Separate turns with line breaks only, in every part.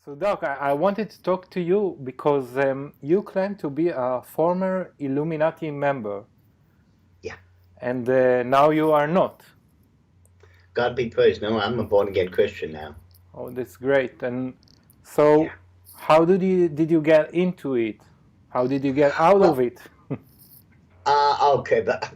So, Doc, I wanted to talk to you because you claim to be a former Illuminati member,
Yeah.
and now you are not.
God be praised. No, I'm a born again Christian now.
Oh, that's great. And
Yeah.
so, how did you get into it? How did you get out of
Well,
it?
okay, but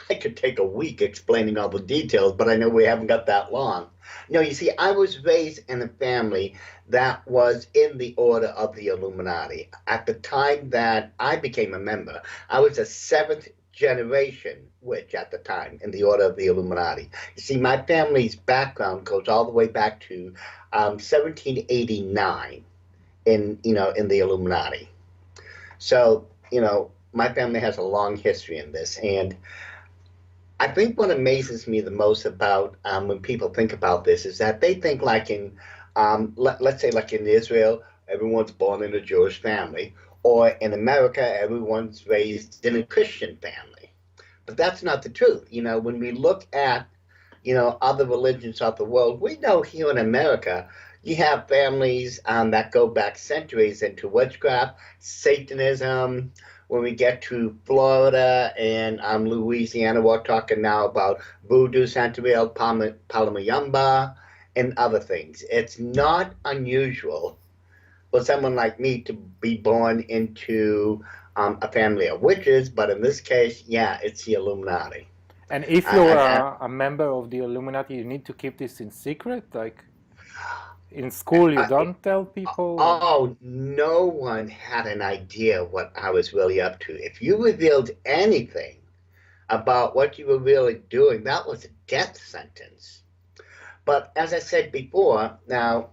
I could take a week explaining all the details, but I know we haven't got that long. No, you see, I was raised in a family that was in the order of the Illuminati. At the time that I became a member, I was a seventh generation witch at the time in the order of the Illuminati. You see, my family's background goes all the way back to 1789 in the Illuminati. So, my family has a long history in this, and I think what amazes me the most about when people think about this is that they think like let's say like in Israel, everyone's born in a Jewish family, or in America, everyone's raised in a Christian family. But that's not the truth. When we look at, other religions of the world, we know here in America, you have families that go back centuries into witchcraft, Satanism. When we get to Florida and Louisiana, we're talking now about voodoo, Santeria, Palamayamba, and other things. It's not unusual for someone like me to be born into a family of witches, but in this case, yeah, it's the Illuminati.
And if you're
I,
a member of the Illuminati, you need to keep this in secret? Like in school, you
I,
don't tell people?
oh, no one had an idea what I was really up to. If you revealed anything about what you were really doing, that was a death sentence. But as I said before, now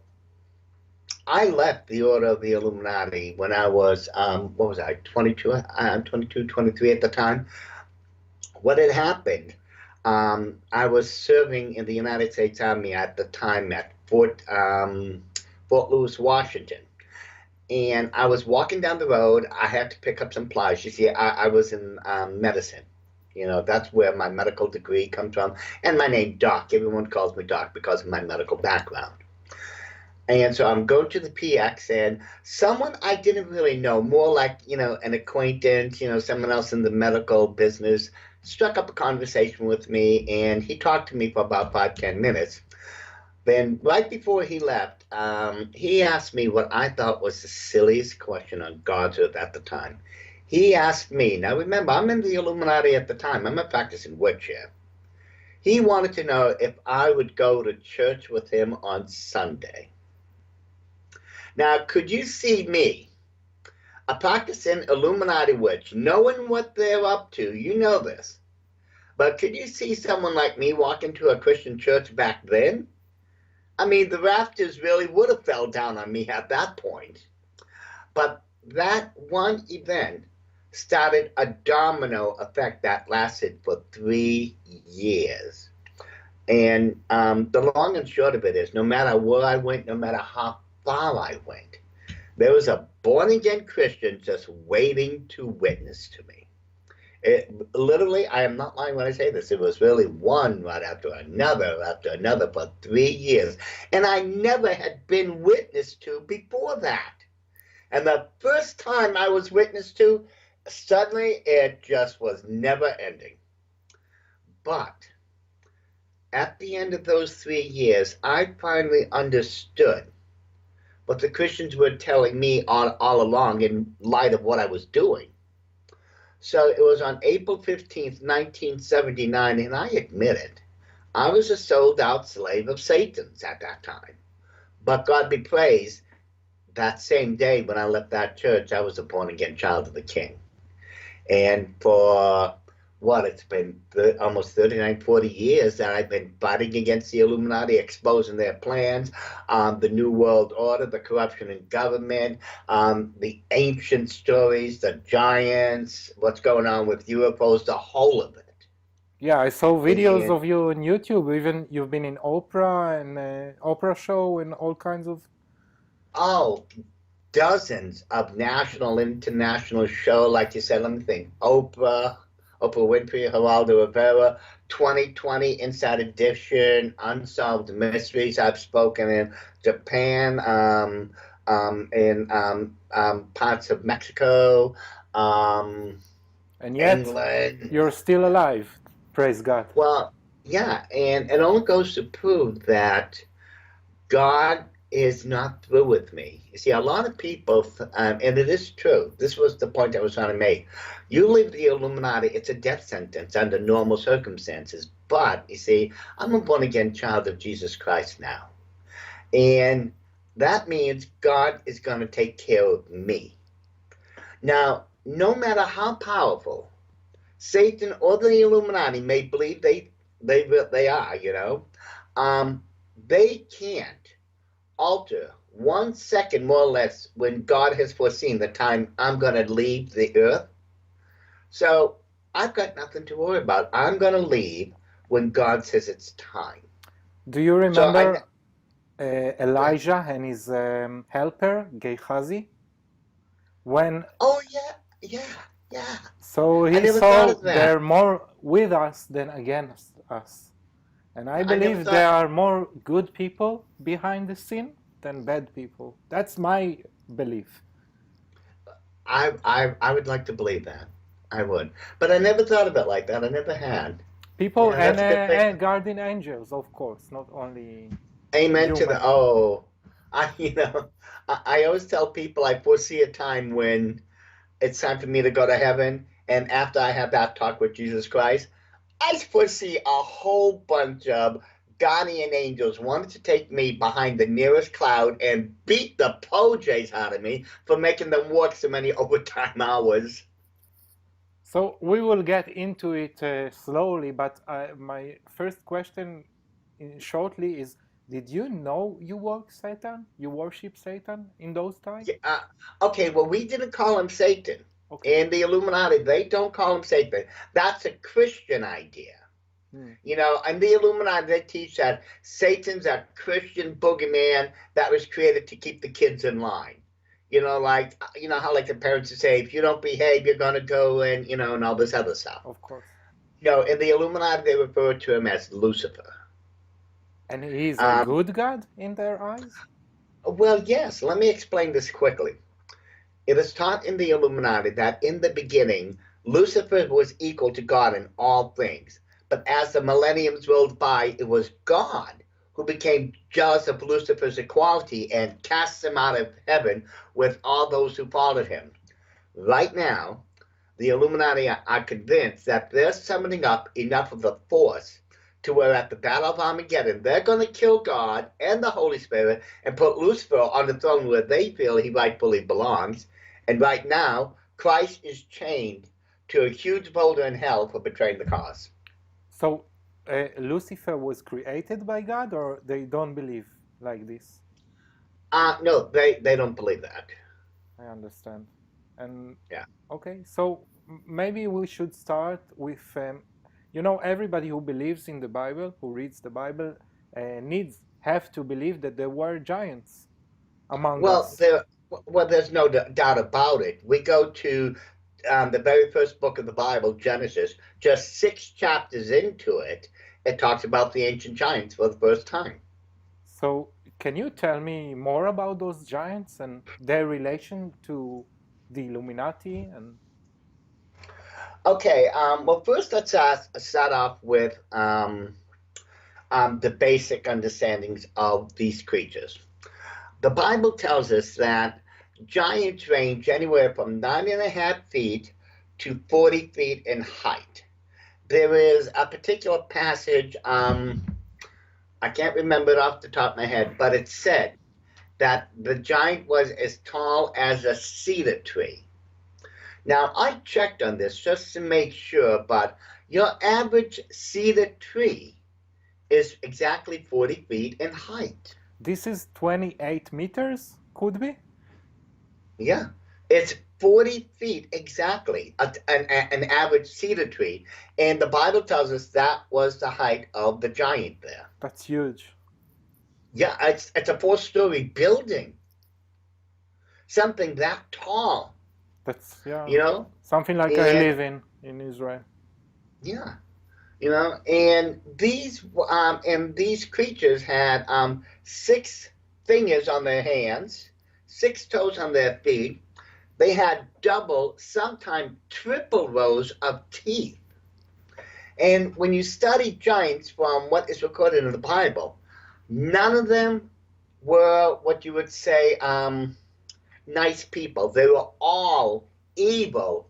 I left the Order of the Illuminati when I was, what was I, 22, 22, 23 at the time. What had happened, I was serving in the United States Army at the time at Fort Lewis, Washington. And I was walking down the road. I had to pick up some supplies. You see, I was in medicine. That's where my medical degree comes from. And my name, Doc. Everyone calls me Doc because of my medical background. And so I'm going to the PX, and someone I didn't really know, more like, an acquaintance, someone else in the medical business, struck up a conversation with me, and he talked to me for about 5, 10 minutes. Then, right before he left, he asked me what I thought was the silliest question on God's earth at the time. He asked me, now remember, I'm in the Illuminati at the time, I'm a practicing witch here. He wanted to know if I would go to church with him on Sunday. Now, could you see me, a practicing Illuminati witch, knowing what they're up to? You know this. But could you see someone like me walk into a Christian church back then? I mean, the rafters really would have fell down on me at that point. But that one event started a domino effect that lasted for 3 years. And the long and short of it is, no matter where I went, no matter how far I went, there was a born-again Christian just waiting to witness to me. Literally, I am not lying when I say this. It was really one right after another for 3 years. And I never had been witnessed to before that. And the first time I was witnessed to, suddenly it just was never ending. But at the end of those 3 years, I finally understood what the Christians were telling me all along in light of what I was doing. So it was on April 15th, 1979, and I admit it, I was a sold out slave of Satan's at that time. But God be praised, that same day when I left that church, I was a born again child of the King. And for it's been almost 39, 40 years that I've been fighting against the Illuminati, exposing their plans, the New World Order, the corruption in government, the ancient stories, the giants, what's going on with UFOs, the whole of it.
Yeah, I saw videos
And
of you on YouTube. Even you've been in opera and opera show and all kinds of.
oh, dozens of national, international show, like you said, let me think, Oprah, Oprah Winfrey, Geraldo Rivera, 2020 Inside Edition, Unsolved Mysteries. I've spoken in Japan, in parts of Mexico,
And yet,
England.
you're still alive. Praise God.
Well, yeah, and it only goes to prove that God is not through with me. You see, a lot of people, and it is true, this was the point I was trying to make. You leave the Illuminati, it's a death sentence under normal circumstances. But, you see, I'm a born again child of Jesus Christ now. And that means God is going to take care of me. Now, no matter how powerful Satan or the Illuminati may believe they are, they can't alter 1 second more or less when God has foreseen the time I'm going to leave the earth. So I've got nothing to worry about. I'm going to leave when God says it's time.
Do you remember Elijah and his helper, Gehazi?
Oh, yeah.
So
I
he
never thought
saw
of that.
they're more with us than against us. And I believe there are more good people behind the scene than bad people. That's my belief.
I would like to believe that. I would. But I never thought of it like that. I never had.
People
Yeah, that's a good thing.
and guardian angels, of course, not only
Amen to
human.
I always tell people I foresee a time when it's time for me to go to heaven, and after I have that talk with Jesus Christ, I foresee a whole bunch of guardian angels wanting to take me behind the nearest cloud and beat the POJs out of me for making them work so many overtime hours.
So we will get into it slowly, but my first question shortly is, did you know you worship Satan in those times?
Yeah, okay, well, we didn't call him Satan.
Okay.
And the Illuminati, they don't call him Satan. That's a Christian idea. And the Illuminati, they teach that Satan's a Christian boogeyman that was created to keep the kids in line. How like the parents would say, if you don't behave, you're going to go and all this other stuff.
Of course.
In the Illuminati, they refer to him as Lucifer.
And he's a good God in their eyes?
Well, yes. Let me explain this quickly. It is taught in the Illuminati that in the beginning, Lucifer was equal to God in all things. But as the millenniums rolled by, it was God who became jealous of Lucifer's equality and cast him out of heaven with all those who followed him. Right now, the Illuminati are convinced that they're summoning up enough of the force to where at the Battle of Armageddon, they're going to kill God and the Holy Spirit and put Lucifer on the throne where they feel he rightfully belongs. And right now, Christ is chained to a huge boulder in hell for betraying the cause.
So Lucifer was created by God, or they don't believe like this?
No, they don't believe that.
I understand. And
yeah.
Okay, so maybe we should start with, everybody who believes in the Bible, who reads the Bible, have to believe that there were giants among us.
There's no doubt about it. We go to the very first book of the Bible, Genesis, just 6 chapters into it, it talks about the ancient giants for the first time.
So can you tell me more about those giants and their relation to the Illuminati?
Okay, well, first let's start off with the basic understandings of these creatures. The Bible tells us that giants range anywhere from 9.5 feet to 40 feet in height. There is a particular passage, I can't remember it off the top of my head, but it said that the giant was as tall as a cedar tree. Now, I checked on this just to make sure, but your average cedar tree is exactly 40 feet in height.
This is 28 meters, could be?
Yeah, it's 40 feet exactly, an average cedar tree. And the Bible tells us that was the height of the giant there.
That's huge.
Yeah, it's a 4-story building. Something that tall.
That's,
You know?
something like I live in Israel.
Yeah. And these creatures had 6 fingers on their hands, 6 toes on their feet. They had double, sometimes triple rows of teeth. And when you study giants from what is recorded in the Bible, none of them were what you would say nice people. They were all evil,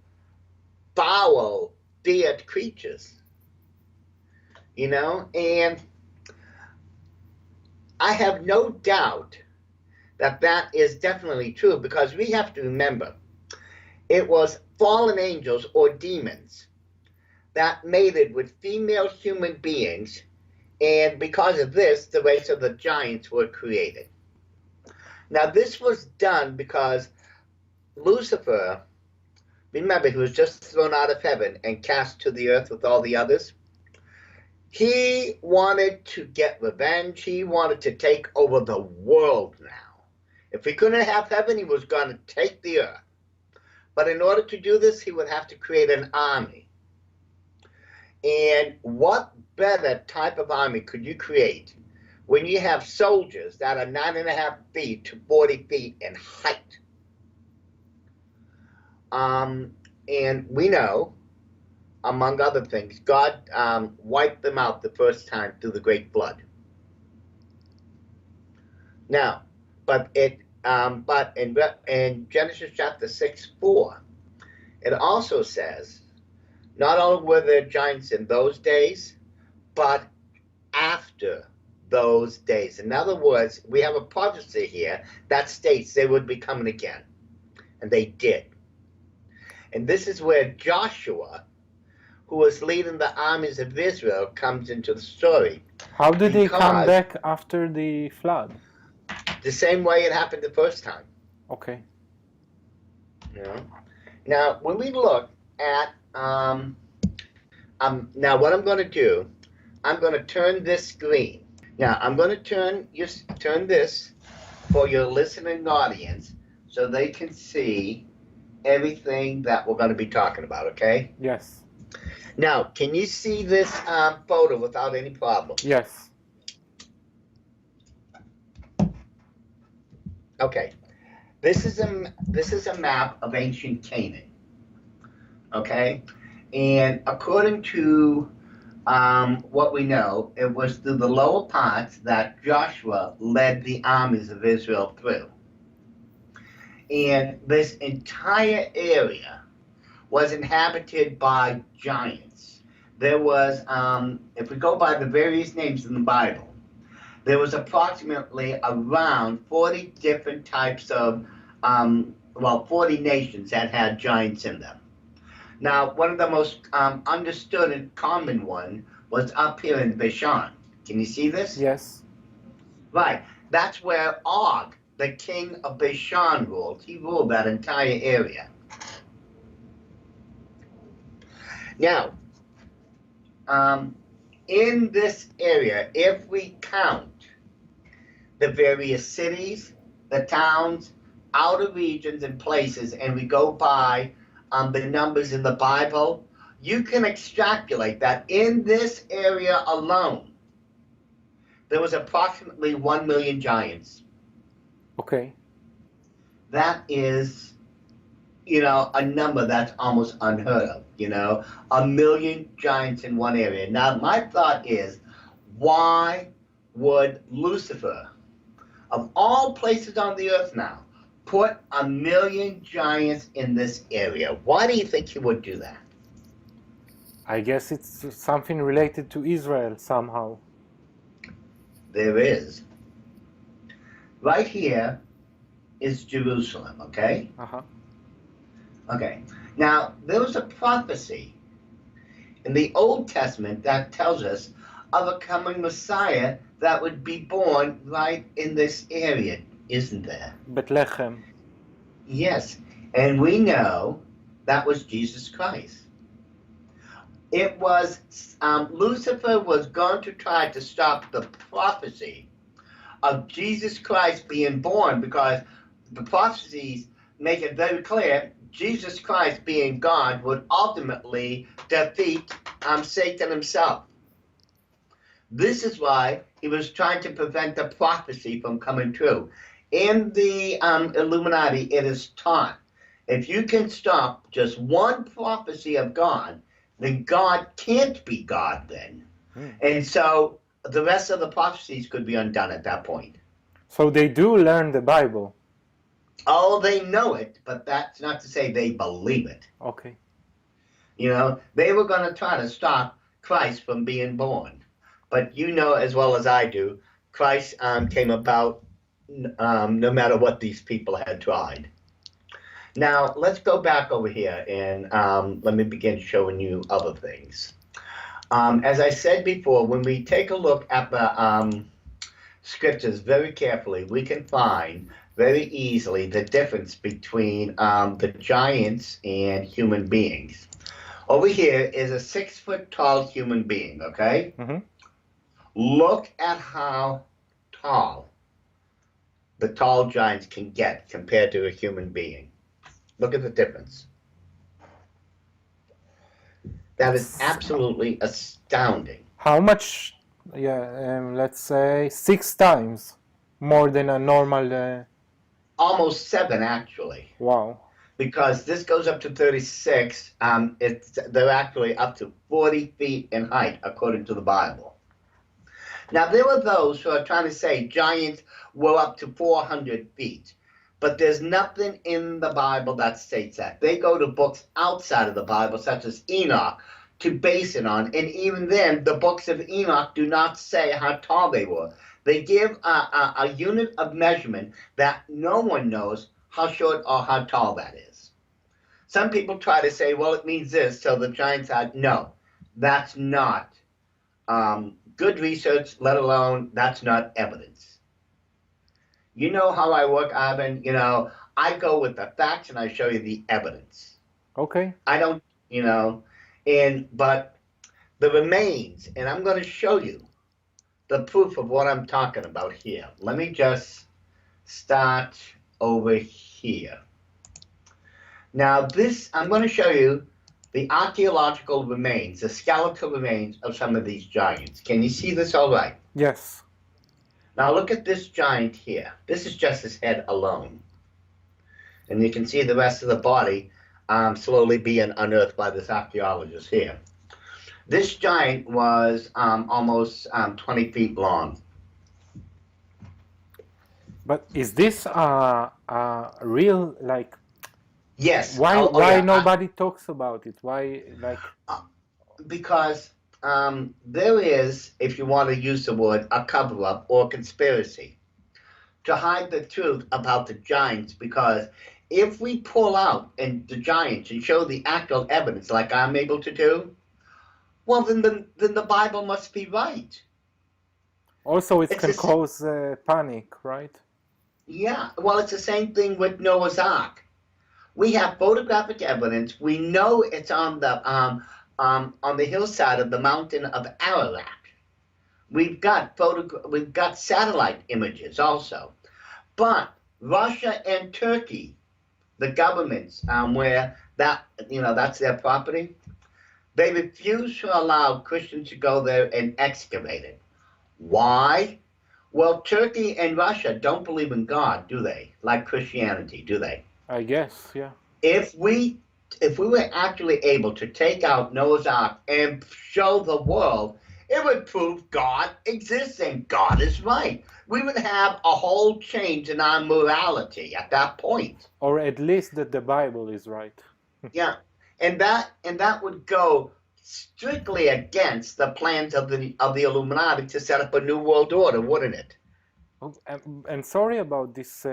foul, dead creatures. And I have no doubt that that is definitely true, because we have to remember it was fallen angels or demons that mated with female human beings, and because of this, the race of the giants were created. Now, this was done because Lucifer, remember, he was just thrown out of heaven and cast to the earth with all the others. He wanted to get revenge. He wanted to take over the world now. If he couldn't have heaven, he was going to take the earth. But in order to do this, he would have to create an army. And what better type of army could you create when you have soldiers that are 9.5 feet to 40 feet in height? And we know, among other things, God wiped them out the first time through the great flood. Now, but in Genesis chapter 6:4, it also says, not only were there giants in those days, but after those days. In other words, we have a prophecy here that states they would be coming again. And they did. And this is where Joshua, who was leading the armies of Israel, comes into the story.
How did they come back after the flood?
The same way it happened the first time.
Okay.
Now, when we look at now what I'm going to do, I'm going to turn this screen. Now, I'm going to turn this for your listening audience so they can see everything that we're going to be talking about, okay?
Yes.
Now, can you see this photo without any problem?
Yes.
Okay. This is a map of ancient Canaan. Okay? And according to what we know, it was through the lower parts that Joshua led the armies of Israel through. And this entire area was inhabited by giants. There was, if we go by the various names in the Bible, there was approximately around 40 different types of, 40 nations that had giants in them. Now, one of the most understood and common one was up here in Bashan. Can you see this?
Yes.
Right. That's where Og, the king of Bashan, ruled. He ruled that entire area. Now, in this area, if we count the various cities, the towns, outer regions and places, and we go by the numbers in the Bible, you can extrapolate that in this area alone, there was approximately 1 million giants.
Okay.
That is, a number that's almost unheard of, 1 million giants in one area. Now, my thought is, why would Lucifer, of all places on the earth now, put 1 million giants in this area? Why do you think he would do that?
I guess it's something related to Israel somehow.
There is. Right here is Jerusalem, okay?
Uh-huh.
Okay. Now, there was a prophecy in the Old Testament that tells us of a coming Messiah that would be born right in this area, isn't there?
Bethlehem.
Yes. And we know that was Jesus Christ. It was, Lucifer was going to try to stop the prophecy of Jesus Christ being born, because the prophecies make it very clear Jesus Christ being God would ultimately defeat Satan himself. This is why he was trying to prevent the prophecy from coming true. In the Illuminati, it is taught, if you can stop just one prophecy of God, then God can't be God then. And so the rest of the prophecies could be undone at that point.
So they do learn the Bible.
Oh, they know it, but that's not to say they believe it.
Okay.
You know, they were going to try to stop Christ from being born. But you know as well as I do, Christ came about no matter what these people had tried. Now, let's go back over here and let me begin showing you other things. As I said before, when we take a look at the scriptures very carefully, we can find very easily the difference between the giants and human beings. Over here is a 6-foot tall human being, okay?
Mm-hmm.
Look at how tall the tall giants can get compared to a human being. Look at the difference. That is absolutely astounding.
How much? Yeah, let's say 6 times more than a normal.
Almost 7, actually.
Wow.
Because this goes up to 36. They're actually up to 40 feet in height, according to the Bible. Now, there were those who are trying to say giants were up to 400 feet. But there's nothing in the Bible that states that. They go to books outside of the Bible, such as Enoch, to base it on. And even then, the books of Enoch do not say how tall they were. They give a unit of measurement that no one knows how short or how tall that is. Some people try to say, well, it means this, so the giants had. No, that's not good research, let alone that's not evidence. You know how I work, Ivan. You know, I go with the facts and I show you the evidence.
Okay.
I don't, you know, but the remains, and I'm going to show you the proof of what I'm talking about here. Let me just start over here. Now this, I'm going to show you the archaeological remains, the skeletal remains of some of these giants. Can you see this all right?
Yes.
Now look at this giant here. This is just his head alone. And you can see the rest of the body slowly being unearthed by this archaeologist here. This giant was almost 20 feet long.
But is this real, like?
Yes.
Why
yeah.
nobody talks about it? Why, like?
Because there is, if you want to use the word, a cover-up or conspiracy to hide the truth about the giants. Because if we pull out the giants and show the actual evidence like I'm able to do, well, then the Bible must be right.
Also, it can cause panic, right?
Yeah, well, it's the same thing with Noah's Ark. We have photographic evidence. We know it's on the hillside of the mountain of Ararat. We've got satellite images also. But Russia and Turkey, the governments where that's their property, they refuse to allow Christians to go there and excavate it. Why? Well, Turkey and Russia don't believe in God, do they? Like Christianity, do they?
I guess, yeah.
If we were actually able to take out Noah's Ark and show the world, it would prove God exists and God is right. We would have a whole change in our morality at that point.
Or at least that the Bible is right.
Yeah, and that would go strictly against the plans of the Illuminati to set up a new world order, wouldn't it?
Oh, and sorry about this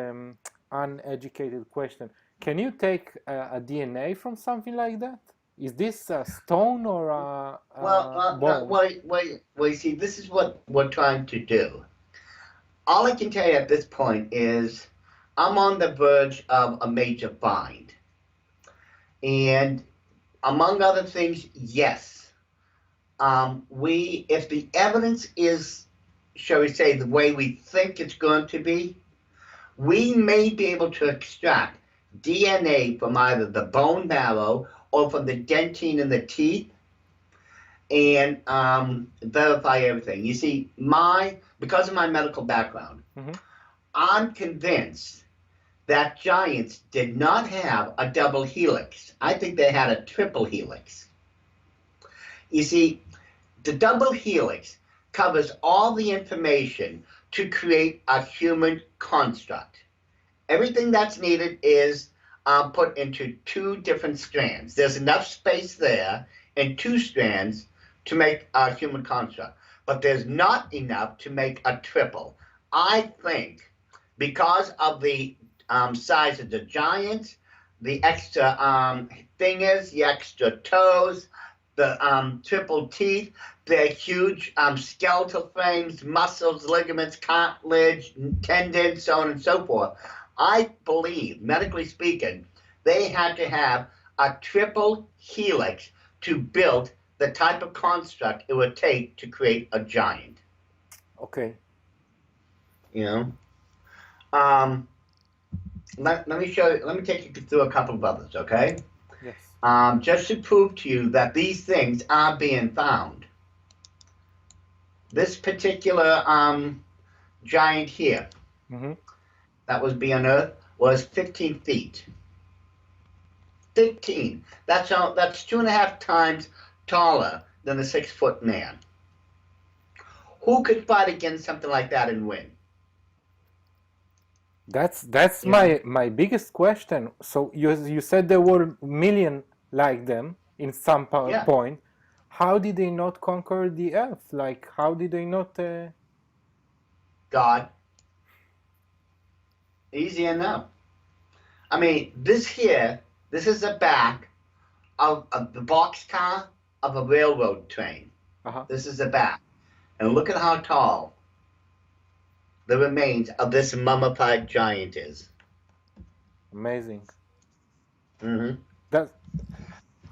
uneducated question. Can you take a DNA from something like that? Is this a stone or a bone?
Wait, see, this is what we're trying to do. All I can tell you at this point is I'm on the verge of a major find. And among other things, yes, if the evidence is, shall we say, the way we think it's going to be, we may be able to extract DNA from either the bone marrow or from the dentine in the teeth and verify everything. You see, because of my medical background,
Mm-hmm.
I'm convinced that giants did not have a double helix. I think they had a triple helix. You see, the double helix covers all the information to create a human construct. Everything that's needed is put into two different strands. There's enough space there in two strands to make a human construct, but there's not enough to make a triple. I think because of the size of the giants, the extra fingers, the extra toes, the triple teeth, the huge skeletal frames, muscles, ligaments, cartilage, tendons, so on and so forth. I believe, medically speaking, they had to have a triple helix to build the type of construct it would take to create a giant.
Okay.
You know? Let me show you, let me take you through a couple of others, okay?
Yes.
Just to prove to you that these things are being found. This particular giant here
Mm-hmm.
that was being unearthed was 15 feet. 15. That's 2.5 times taller than a 6-foot man. Who could fight against something like that and win?
That's my biggest question. So you said there were a million like them in some
Yeah.
point. How did they not conquer the earth? Like, how did they not?
God. Easy enough. I mean, this is the back of the boxcar of a railroad train.
Uh-huh.
This is the back. And look at how tall the remains of this mummified giant is.
Amazing.
Mm-hmm.
That.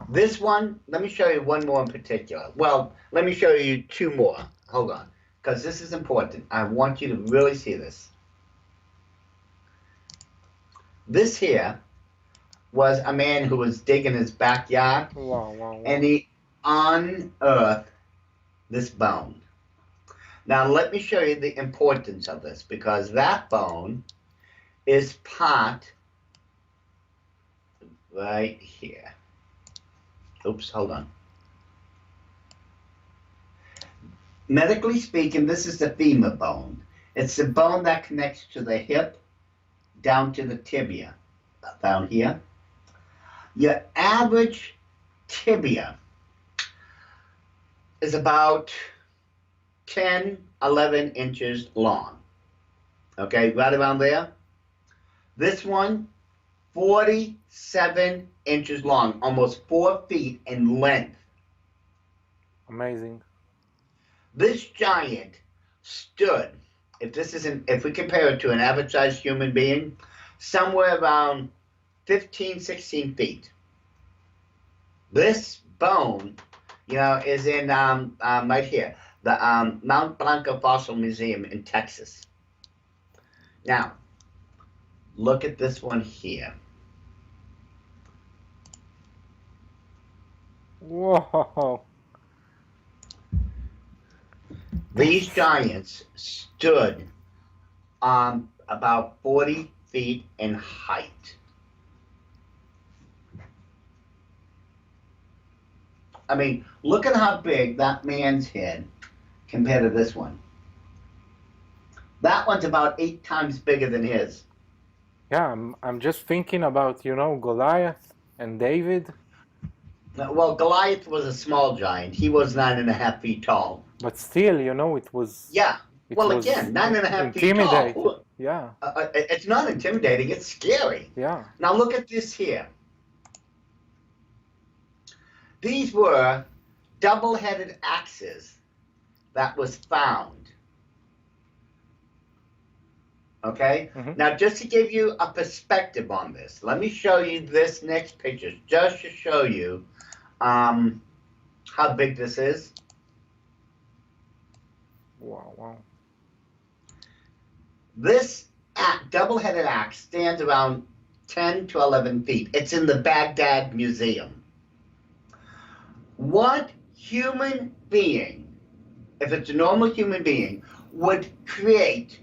This one, let me show you one more in particular. Well, let me show you two more. Hold on, because this is important. I want you to really see this. This here was a man who was digging his backyard,
Wow.
and he unearthed this bone. Now, let me show you the importance of this, because that bone is part right here. Oops, hold on. Medically speaking, this is the femur bone. It's the bone that connects to the hip down to the tibia, down here. Your average tibia is about 10, 11 inches long. Okay, right around there. This one, 47 inches long, almost 4 feet in length.
Amazing.
This giant stood, if we compare it to an average sized human being, somewhere around 15, 16 feet. This bone, is in right here, the Mount Blanco Fossil Museum in Texas. Now, look at this one here.
Whoa.
These giants stood about 40 feet in height. I mean, look at how big that man's head compared to this one. That one's about 8 times bigger than his.
Yeah, I'm just thinking about, Goliath and David.
Well, Goliath was a small giant. He was 9.5 feet tall.
But still, it was.
Yeah. Well,
was
again, 9.5 feet
intimidating.
tall.
Yeah.
It's not intimidating. It's scary.
Yeah.
Now look at this here. These were double-headed axes that was found. Okay?
Mm-hmm.
Now, just to give you a perspective on this, let me show you this next picture, just to show you how big this is.
Wow.
This double-headed axe stands around 10 to 11 feet. It's in the Baghdad Museum. What human being, if it's a normal human being, would create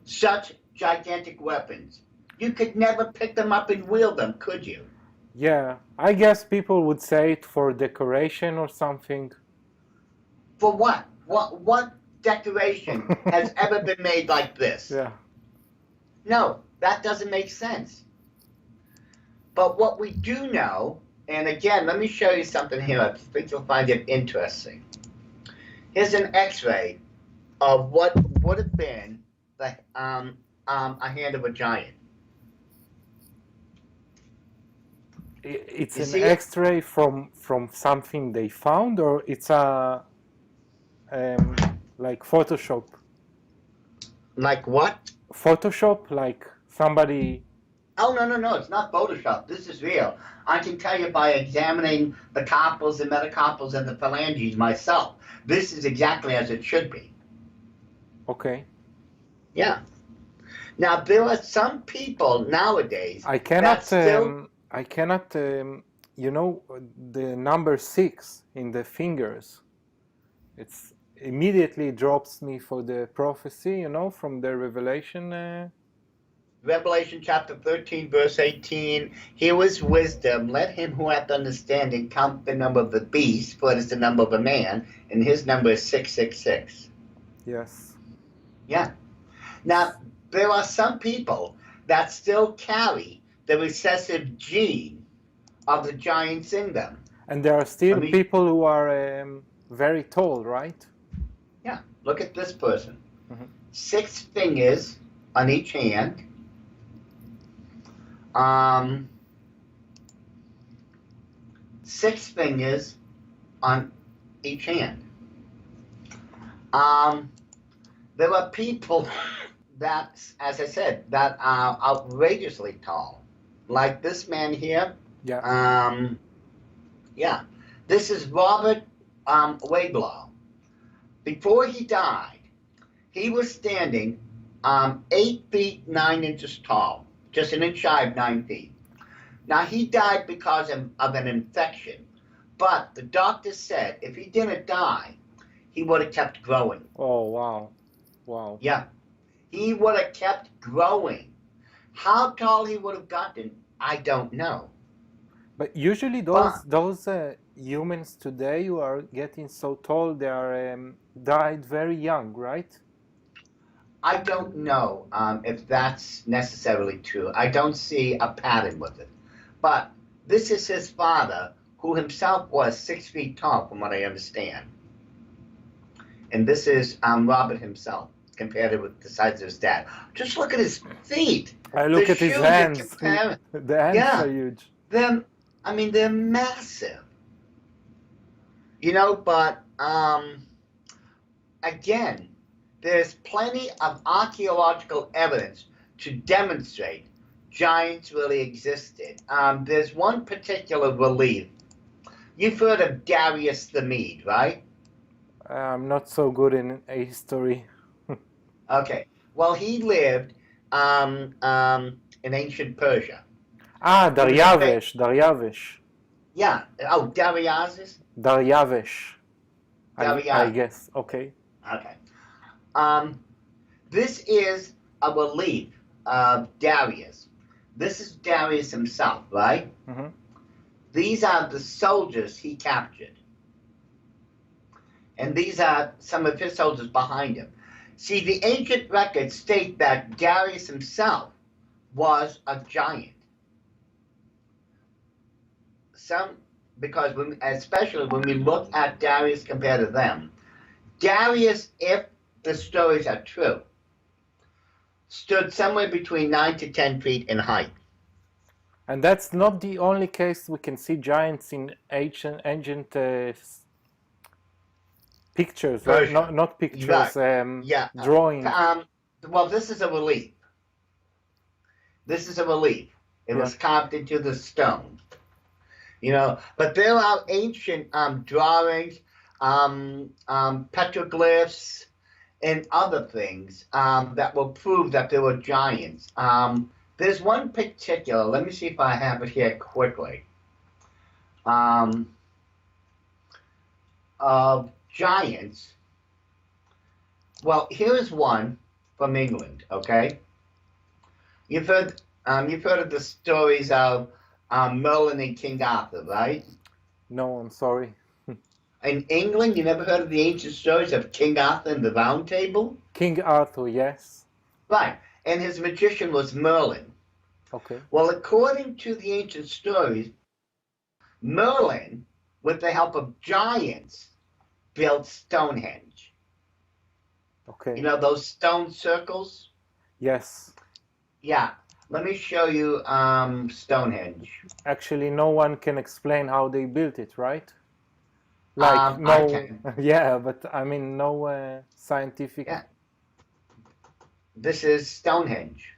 such gigantic weapons? You could never pick them up and wield them, could you?
Yeah, I guess people would say it for decoration or something.
For what? What decoration has ever been made like this?
Yeah.
No, that doesn't make sense. But what we do know, and again, let me show you something here. I think you'll find it interesting. Here's an X-ray of what would have been the, a hand of a giant.
It's
You
an
see it?
X-ray from something they found, or it's a like Photoshop.
Like what?
Photoshop, like somebody.
Oh, no, it's not Photoshop. This is real. I can tell you by examining the carpals, the metacarpals, and the phalanges myself. This is exactly as it should be.
Okay.
Yeah. Now, there are some people nowadays
I cannot.
that still...
I cannot. You know, the number 6 in the fingers. It's immediately drops me for the prophecy. You know, from the Revelation.
Revelation chapter 13, verse 18, here is wisdom. Let him who hath understanding count the number of the beast, for it is the number of a man, and his number is 666.
Yes.
Yeah. Now, there are some people that still carry the recessive gene of the giants in them.
And there are still people who are very tall, right?
Yeah. Look at this person.
Mm-hmm.
6 fingers on each hand. 6 fingers on each hand. There are people that, as I said, that are outrageously tall. Like this man here.
Yeah.
Yeah. This is Robert Whistleblower. Before he died, he was standing 8 feet 9 inches tall. Just an inch shy of 9 feet. Now, he died because of an infection, but the doctor said if he didn't die, he would have kept growing.
Oh, wow. Wow.
Yeah. He would have kept growing. How tall he would have gotten, I don't know.
But usually those humans today who are getting so tall, they are died very young, right?
I don't know if that's necessarily true. I don't see a pattern with it. But this is his father, who himself was 6 feet tall, from what I understand. And this is Robert himself, compared with the size of his dad. Just look at his feet.
I look at his hands. The hands are huge.
They're massive. You know, but again, there's plenty of archaeological evidence to demonstrate giants really existed. There's one particular relief. You've heard of Darius the Mede, right?
I'm not so good in history.
Okay. Well, he lived in ancient Persia.
Daryavesh.
Yeah. Oh, Darius?
Daryavesh.
Darius.
I guess. Okay.
Okay. This is a relief of Darius. This is Darius himself, right?
Mm-hmm.
These are the soldiers he captured. And these are some of his soldiers behind him. See, the ancient records state that Darius himself was a giant. Because especially when we look at Darius compared to them, Darius, if the stories are true, stood somewhere between 9 to 10 feet in height.
And that's not the only case we can see giants in ancient pictures, right? Not pictures,
right.
drawings.
Well, this is a relief. It was carved into the stone. You know, but there are ancient drawings, petroglyphs, and other things that will prove that there were giants. There's one particular, let me see if I have it here quickly. of giants. Well, here's one from England. Okay, you've heard of the stories of Merlin and King Arthur, right?
No, I'm sorry.
In England, you never heard of the ancient stories of King Arthur and the Round Table?
King Arthur, yes.
Right, and his magician was Merlin.
Okay.
Well, according to the ancient stories, Merlin, with the help of giants, built Stonehenge.
Okay.
You know those stone circles?
Yes.
Yeah. Let me show you Stonehenge.
Actually, no one can explain how they built it, right? Like,
I
no,
can.
yeah, but I mean, no scientific.
Yeah. This is Stonehenge.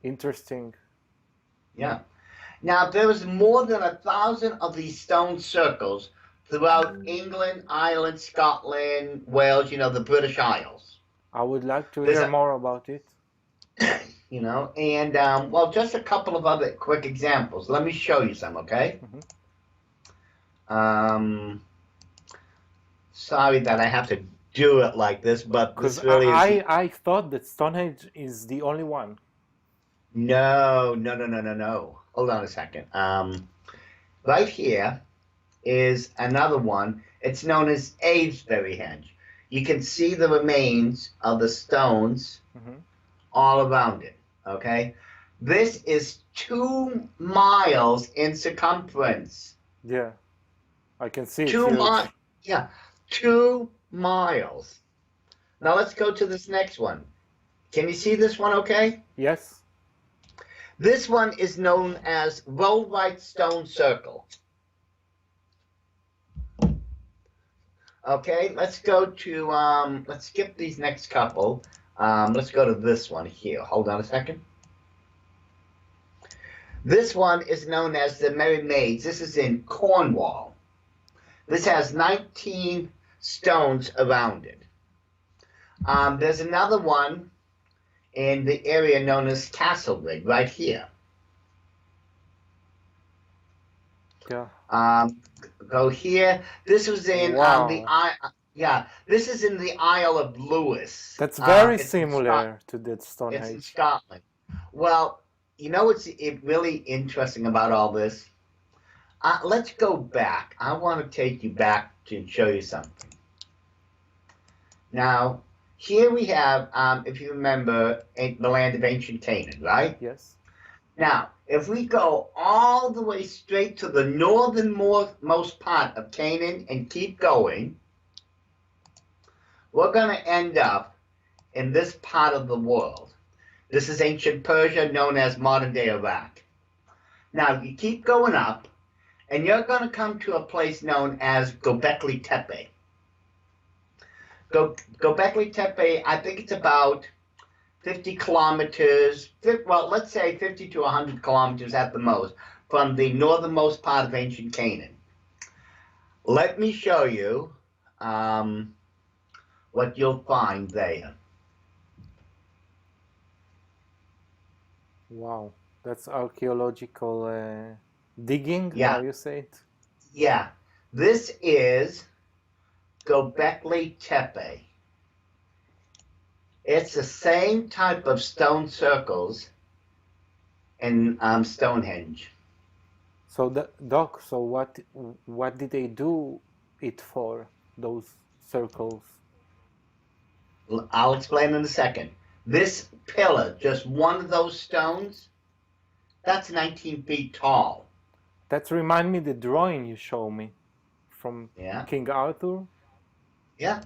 Interesting.
Yeah. Now, there was more than 1,000 of these stone circles throughout England, Ireland, Scotland, Wales, the British Isles.
I would like to
There's
hear
a-
more about it.
And, well, just a couple of other quick examples. Let me show you some, okay? Sorry that I have to do it like this, but
Because
this really is...
I thought that Stonehenge is the only one.
No. Hold on a second. Right here is another one. It's known as Avesbury-henge. You can see the remains of the stones all around it, okay? This is 2 miles in circumference.
Yeah, I can see it.
2 miles. Yeah, 2 miles. Now let's go to this next one. Can you see this one okay?
Yes.
This one is known as Rollright Stone Circle. Okay, let's go to, let's skip these next couple. Let's go to this one here. Hold on a second. This one is known as the Merry Maids. This is in Cornwall. This has 19 stones around it. There's another one in the area known as Castlereagh, right here.
Yeah.
Go here. This was in
Wow.
this is in the Isle of Lewis.
That's very
It's
similar to that
It's in
Stonehenge.
Scotland. Well, you know what's really interesting about all this? Let's go back. I want to take you back to show you something. Now, here we have, if you remember, the land of ancient Canaan, right?
Yes.
Now, if we go all the way straight to the northernmost part of Canaan and keep going, we're going to end up in this part of the world. This is ancient Persia, known as modern-day Iraq. Now, you keep going up, and you're going to come to a place known as Göbekli Tepe. Göbekli Tepe, I think it's about 50 kilometers, well, let's say 50 to 100 kilometers at the most, from the northernmost part of ancient Canaan. Let me show you what you'll find there.
Wow. That's archaeological digging,
Yeah.
how you say it?
Yeah, this is Göbekli Tepe. It's the same type of stone circles in Stonehenge.
So, Doc, so what did they do it for, those circles?
I'll explain in a second. This pillar, just one of those stones, that's 19 feet tall.
That remind me the drawing you show me from
Yeah.
King Arthur.
Yeah.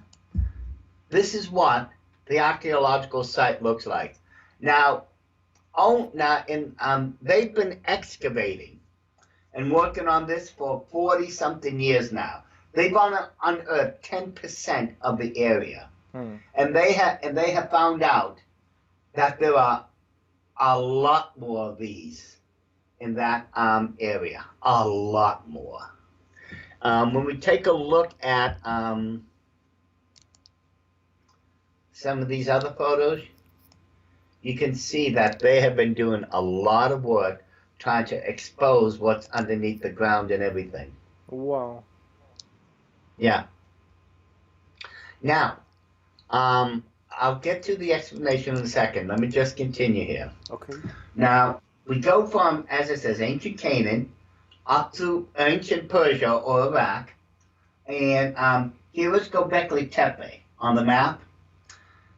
This is what the archaeological site looks like. Now, they've been excavating and working on this for 40-something years now. They've unearthed 10% of the area, and they have found out that there are a lot more of these in that area. A lot more. When we take a look at some of these other photos, you can see that they have been doing a lot of work trying to expose what's underneath the ground and everything.
Wow.
Yeah. Now, I'll get to the explanation in a second. Let me just continue here.
Okay.
Now, we go from, as it says, ancient Canaan up to ancient Persia or Iraq. And here is Göbekli Tepe on the map.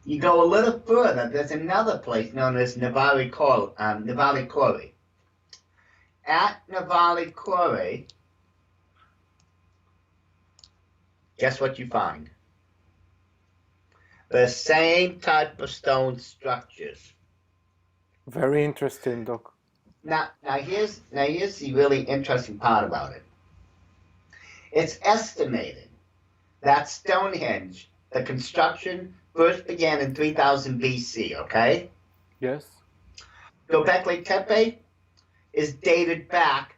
You go a little further, there's another place known as Navali Kori. At Navali Kori, guess what you find? The same type of stone structures.
Very interesting, Doc.
Now here's the really interesting part about it. It's estimated that Stonehenge, the construction, first began in 3000 BC, okay?
Yes.
Göbekli Tepe is dated back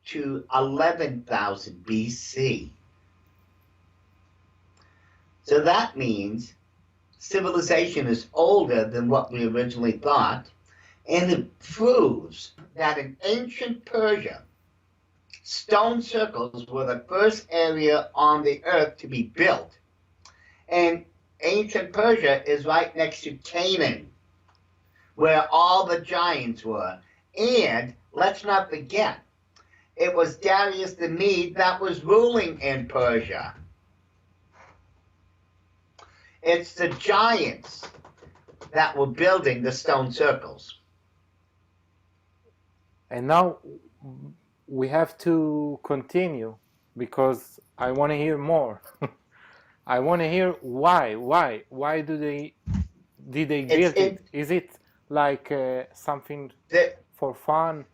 to 11,000 BC. So that means civilization is older than what we originally thought, and it proves that in ancient Persia, stone circles were the first area on the earth to be built. And ancient Persia is right next to Canaan, where all the giants were. And let's not forget, it was Darius the Mede that was ruling in Persia. It's the giants that were building the stone circles.
And now we have to continue because I want to hear more. I want to hear why did they build it? Is it like something for fun?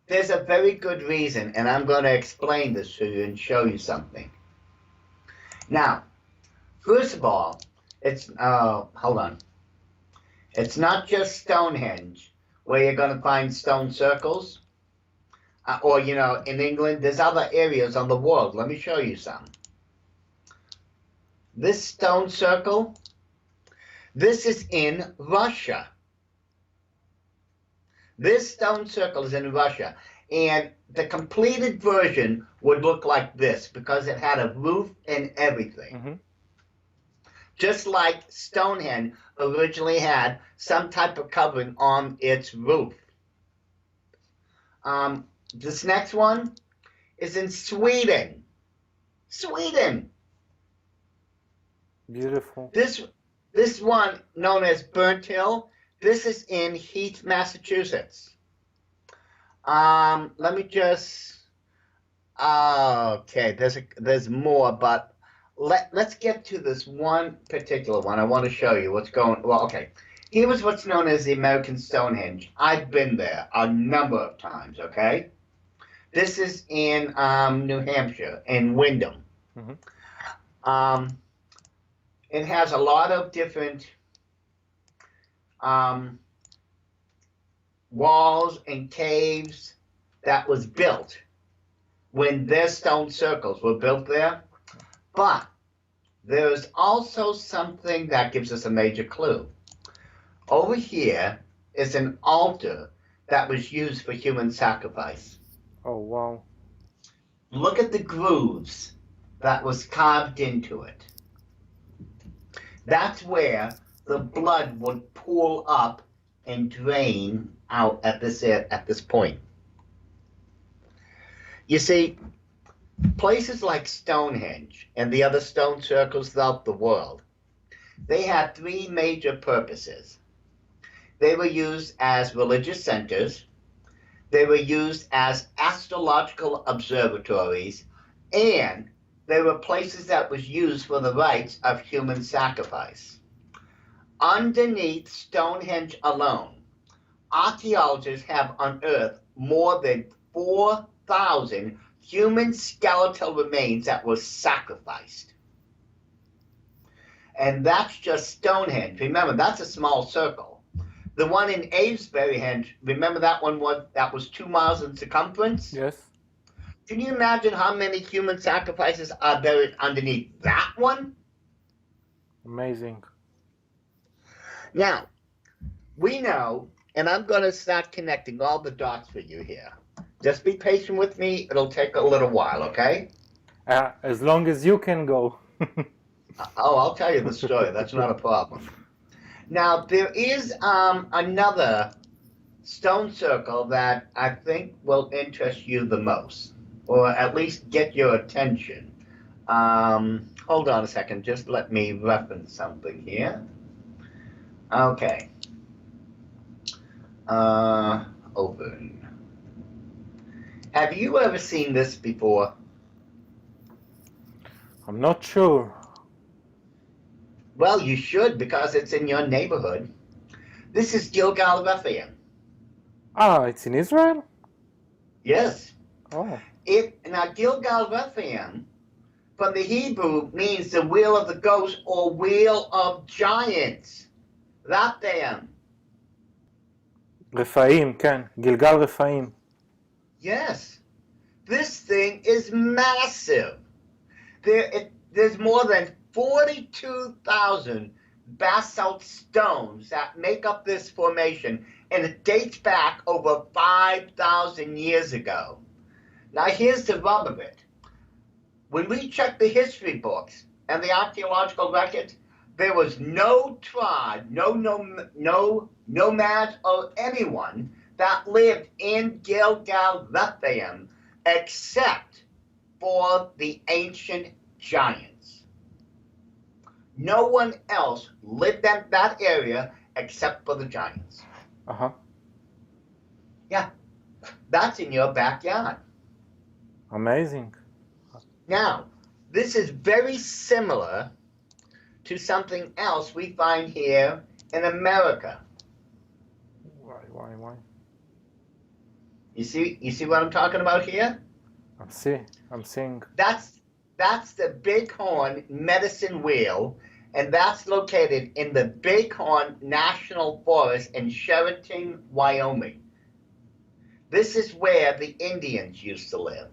There's a very good reason, and I'm going to explain this to you and show you something. Now, first of all, it's hold on. It's not just Stonehenge where you're going to find stone circles, or in England, there's other areas on the world. Let me show you some. This stone circle, this is in Russia. This stone circle is in Russia, and the completed version would look like this because it had a roof and everything.
Mm-hmm.
Just like Stonehenge originally had some type of covering on its roof. This next one is in Sweden. Sweden.
Beautiful.
This one, known as Burnt Hill, this is in Heath, Massachusetts. Let me just. Okay, there's more, but let's get to this one particular one. I want to show you what's going. Well, okay. Here was what's known as the American Stonehenge. I've been there a number of times. Okay. This is in New Hampshire, in Windham.
Mm-hmm.
It has a lot of different walls and caves that was built when their stone circles were built there. But there's also something that gives us a major clue. Over here is an altar that was used for human sacrifice.
Oh, wow.
Look at the grooves that was carved into it. That's where the blood would pool up and drain out at this point. You see, places like Stonehenge and the other stone circles throughout the world, they had three major purposes. They were used as religious centers, they were used as astrological observatories, and they were places that was used for the rites of human sacrifice. Underneath Stonehenge alone, archaeologists have unearthed more than 4,000 human skeletal remains that were sacrificed. And that's just Stonehenge. Remember, that's a small circle. The one in Avesbury, remember that one that was 2 miles in circumference?
Yes.
Can you imagine how many human sacrifices are buried underneath that one?
Amazing.
Now, we know, and I'm going to start connecting all the dots for you here. Just be patient with me. It'll take a little while, okay?
As long as you can go.
Oh, I'll tell you the story. That's not a problem. Now, there is another stone circle that I think will interest you the most, or at least get your attention. Hold on a second. Just let me reference something here. Okay. Open. Have you ever seen this before?
I'm not sure.
Well, you should, because it's in your neighborhood. This is Gilgal-Rephaim.
Ah, it's in Israel?
Yes.
Oh.
Now, Gilgal-Rephaim, from the Hebrew, means the wheel of the ghost or wheel of giants. Rephaim.
רפאים, כן. גלגל רפאים.
Yes. This thing is massive. There's more than 42,000 basalt stones that make up this formation, and it dates back over 5,000 years ago. Now, here's the rub of it. When we check the history books and the archaeological records, there was no tribe, no nomad or anyone that lived in Gilgal-Rephaim except for the ancient giants. No one else lived in that area except for the giants.
Uh-huh.
Yeah, that's in your backyard.
Amazing.
Now, this is very similar to something else we find here in America.
Why?
You see what I'm talking about here?
I'm seeing.
That's the Bighorn medicine wheel, and that's located in the Bighorn National Forest in Sheraton, Wyoming. This is where the Indians used to live.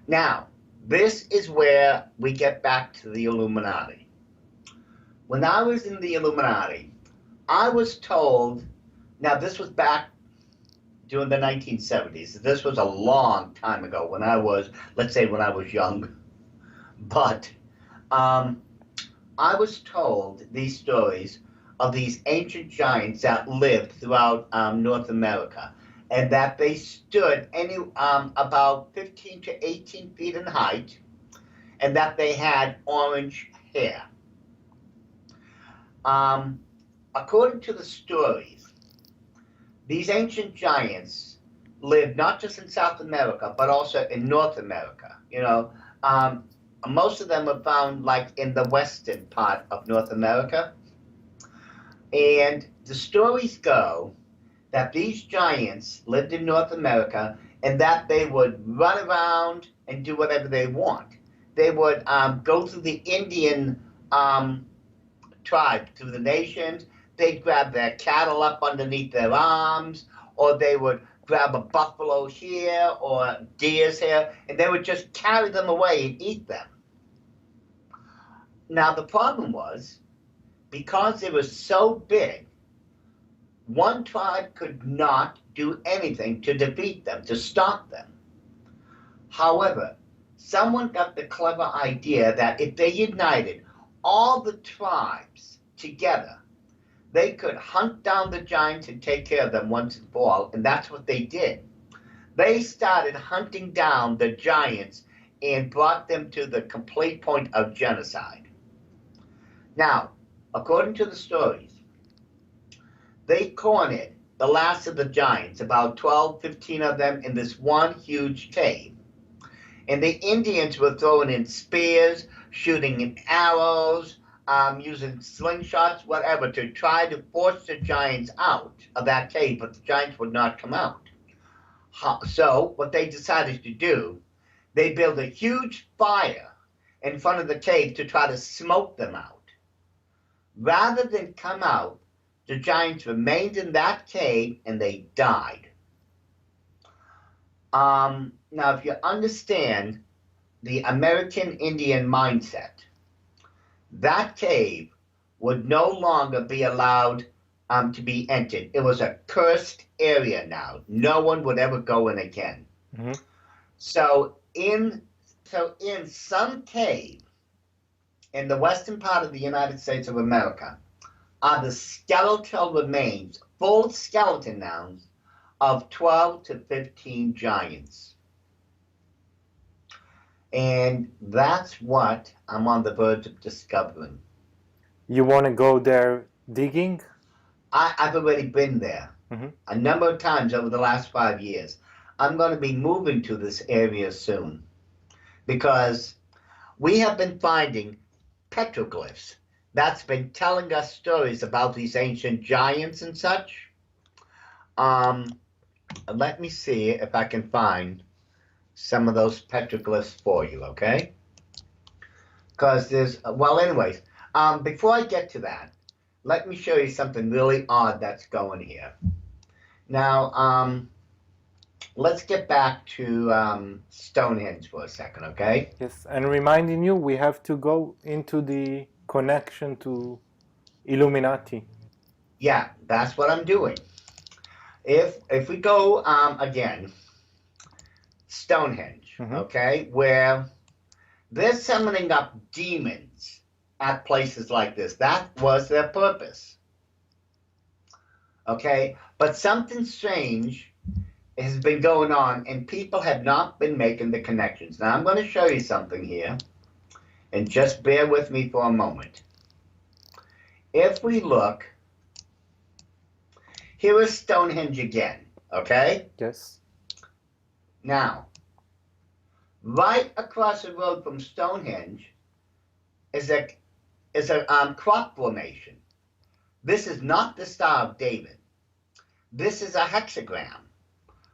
Now, this is where we get back to the Illuminati. When I was in the Illuminati, I was told, now this was back during the 1970s. This was a long time ago when I was, let's say when I was young. But I was told these stories of these ancient giants that lived throughout North America, and that they stood about 15 to 18 feet in height, and that they had orange hair. According to the stories, these ancient giants lived not just in South America, but also in North America. You know, most of them are found like in the western part of North America. And the stories go that these giants lived in North America and that they would run around and do whatever they want. They would go through the Indian tribe, through the nations. They'd grab their cattle up underneath their arms, or they would grab a buffalo here or deers here, and they would just carry them away and eat them. Now, the problem was, because they were so big, one tribe could not do anything to defeat them, to stop them. However, someone got the clever idea that if they united all the tribes together, they could hunt down the giants and take care of them once and for all, and that's what they did. They started hunting down the giants and brought them to the complete point of genocide. Now, according to the stories, they cornered the last of the giants, about 12, 15 of them, in this one huge cave. And the Indians were throwing in spears, shooting in arrows, using slingshots, whatever, to try to force the giants out of that cave, but the giants would not come out. So what they decided to do, they built a huge fire in front of the cave to try to smoke them out. Rather than come out, the giants remained in that cave and they died. Now, if you understand the American Indian mindset, that cave would no longer be allowed to be entered. It was a cursed area now. No one would ever go in again.
Mm-hmm.
So in some cave in the western part of the United States of America are the skeletal remains, full skeleton mounds of 12 to 15 giants. And that's what I'm on the verge of discovering.
You want to go there digging?
I've already been there a number of times over the last 5 years. I'm going to be moving to this area soon because we have been finding petroglyphs that's been telling us stories about these ancient giants and such. Let me see if I can find some of those petroglyphs for you, okay? Because there's, well, anyways, before I get to that, let me show you something really odd that's going here. Now, let's get back to Stonehenge for a second, okay?
Yes, and reminding you, we have to go into the connection to Illuminati.
Yeah, that's what I'm doing. If we go again, Stonehenge, okay, where they're summoning up demons at places like this. That was their purpose. Okay, but something strange has been going on and people have not been making the connections. Now I'm going to show you something here and just bear with me for a moment. If we look, here is Stonehenge again, okay?
Yes.
Now, right across the road from Stonehenge is a crop formation. This is not the Star of David. This is a hexagram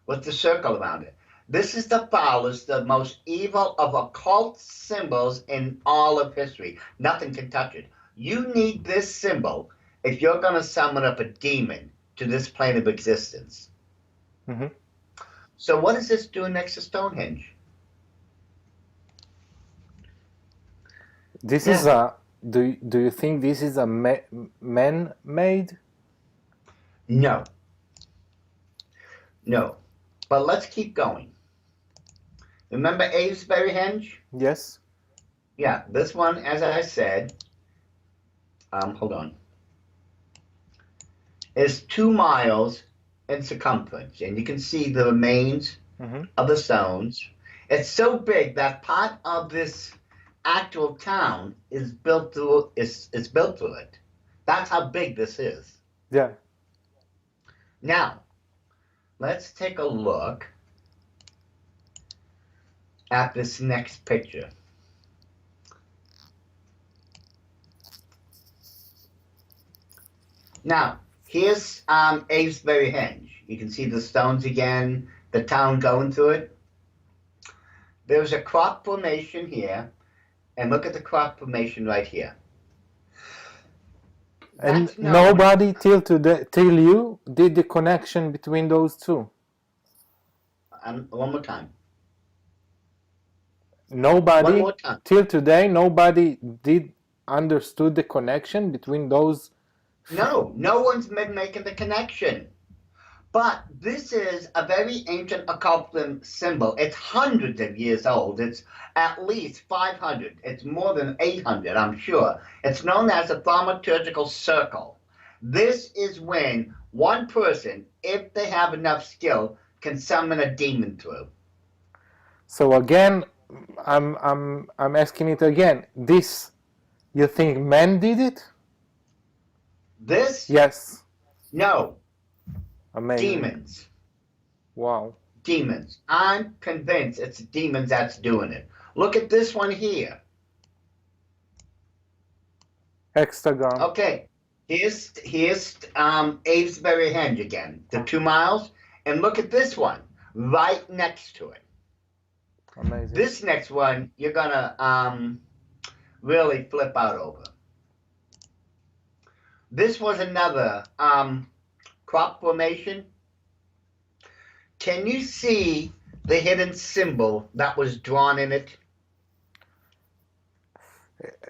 with the circle around it. This is the foulest, the most evil of occult symbols in all of history. Nothing can touch it. You need this symbol if you're going to summon up a demon to this plane of existence. So what is this doing next to Stonehenge?
This is a, do you think this is a man-made?
No. No. But let's keep going. Remember Avesbury-Henge?
Yes.
Yeah, this one, as I said, hold on, is 2 miles in circumference. And you can see the remains of the stones. It's so big that part of this actual town is built through it. That's how big this is.
Yeah.
Now, let's take a look at this next picture. Now, here's Avesbury-Henge. You can see the stones again, the town going through it. There's a crop formation here, and look at the crop formation right here.
And nobody till you did the connection between those two.
One more time.
Nobody,
one more time.
Till today, nobody did understood the connection between those.
No one's been making the connection. But this is a very ancient occult symbol. It's hundreds of years old. It's at least 500. It's more than 800, I'm sure. It's known as a thaumaturgical circle. This is when one person, if they have enough skill, can summon a demon through.
So again, I'm asking it again. This, you think men did it?
This?
Yes.
No.
Amazing.
Demons.
Wow.
Demons. I'm convinced it's demons that's doing it. Look at this one here.
Hexagon.
Okay. Here's Avesbury-Henge again, the 2 miles. And look at this one right next to it.
Amazing.
This next one, you're going to really flip out over. This was another crop formation. Can you see the hidden symbol that was drawn in it?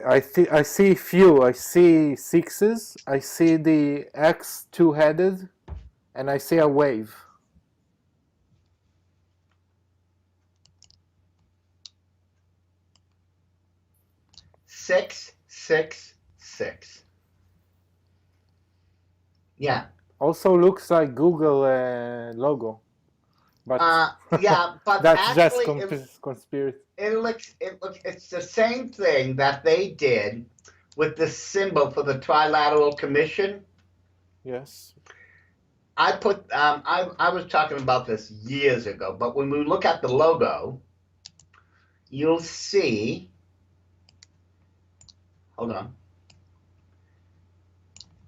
I see few. I see sixes. I see the X two-headed, and I see a wave.
666. Yeah.
Also looks like Google logo, but
Yeah, but
that's just
actually,
conspiracy.
it's the same thing that they did with the symbol for the Trilateral Commission.
Yes.
I was talking about this years ago, but when we look at the logo, you'll see. Hold on.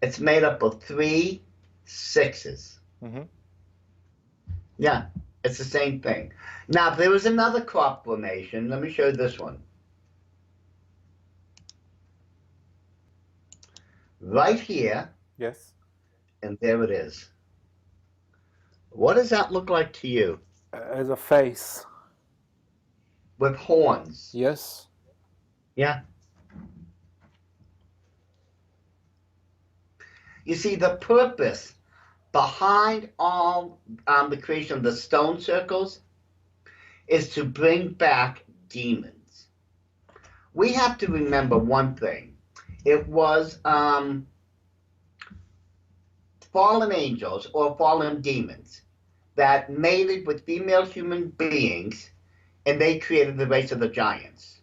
It's made up of 3 6s.
Mm-hmm.
Yeah, it's the same thing. Now, there was another crop formation. Let me show you this one. Right here.
Yes.
And there it is. What does that look like to you?
As a face.
With horns.
Yes.
Yeah. You see, the purpose behind all the creation of the stone circles is to bring back demons. We have to remember one thing. It was fallen angels or fallen demons that mated with female human beings, and they created the race of the giants.